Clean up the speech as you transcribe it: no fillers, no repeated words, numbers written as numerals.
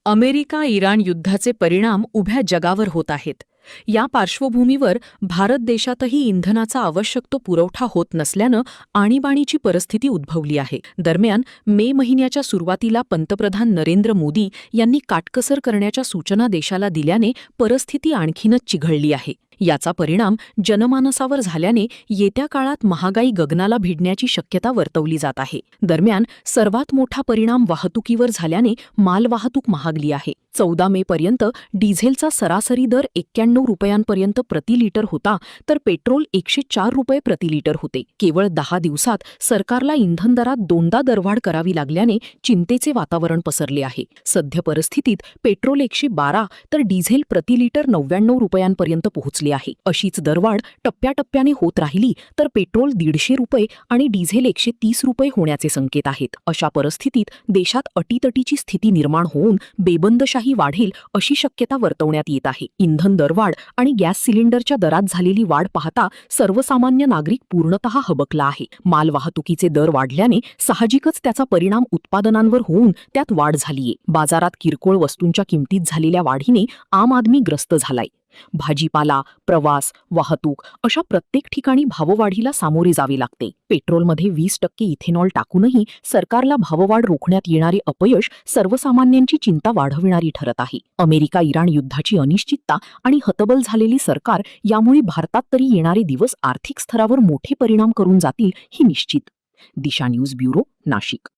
America Iran युद्धाचे परिणाम उभ्या जगावर होत आहेत. या पार्श्वभूमीवर भारत देशातही इंधनाचा आवश्यक तो पुरवठा होत नसल्यानं आणीबाणीची परिस्थिती उद्भवली आहे. दरम्यान मे महिन्याच्या सुरुवातीला पंतप्रधान नरेंद्र मोदी यांनी काटकसर करण्याच्या सूचना देशाला दिल्याने परिस्थिती आणखीनच चिघळली आहे. याचा परिणाम जनमानसावर झाल्याने येत्या काळात महागाई गगनाला भिडण्याची शक्यता वर्तवली जात आहे. दरम्यान सर्वात मोठा परिणाम वाहतुकीवर झाल्याने मालवाहतूक महागली आहे. 14 मे पर्यंत डिझेलचा सरासरी दर 91 रुपयांपर्यंत प्रति लिटर होता, तर पेट्रोल 104 रुपये प्रति लिटर होते. केवळ 10 दिवसात सरकारला इंधन दरात दोनदा दरवाढ करावी लागल्याने चिंतेचे वातावरण पसरले आहे. सध्या परिस्थितीत पेट्रोल 112 तर डिझेल प्रति लिटर 99 रुपयांपर्यंत पोहोचले आहे. अशीच दरवाढ टप्प्याटप्प्याने होत राहिली तर पेट्रोल 150 रुपये आणि डिझेल 130 रुपये होण्याचे संकेत आहेत. अशा परिस्थितीत देशात अटीतटीची स्थिती निर्माण होऊन बेबंदशाही वाढेल अशी शक्यता वर्तवण्यात येत आहे. इंधन दरवाढ आणि गॅस सिलेंडरच्या दरात झालेली वाढ पाहता सर्वसामान्य नागरिक पूर्णतः हबकला आहे. मालवाहतुकीचे दर वाढल्याने साहजिकच त्याचा परिणाम उत्पादनांवर होऊन त्यात वाढ झालीये. बाजारात किरकोळ वस्तूंच्या किमतीत झालेल्या वाढीने आम आदमी ग्रस्त झालाय. भाजीपाला, प्रवास, वाहतूक अशा प्रत्येक ठिकाणी भाववाढीला सामोरे जावे लागते. पेट्रोलमध्ये 20% इथेनॉल टाकूनही सरकारला भाववाढ रोखण्यात येणारे अपयश सर्वसामान्यांची चिंता वाढविणारी ठरत आहे. अमेरिका इराण युद्धाची अनिश्चितता आणि हतबल झालेली सरकार यामुळे भारतात तरी येणारे दिवस आर्थिक स्तरावर मोठे परिणाम करून जातील ही निश्चित. दिशा न्यूज ब्युरो, नाशिक.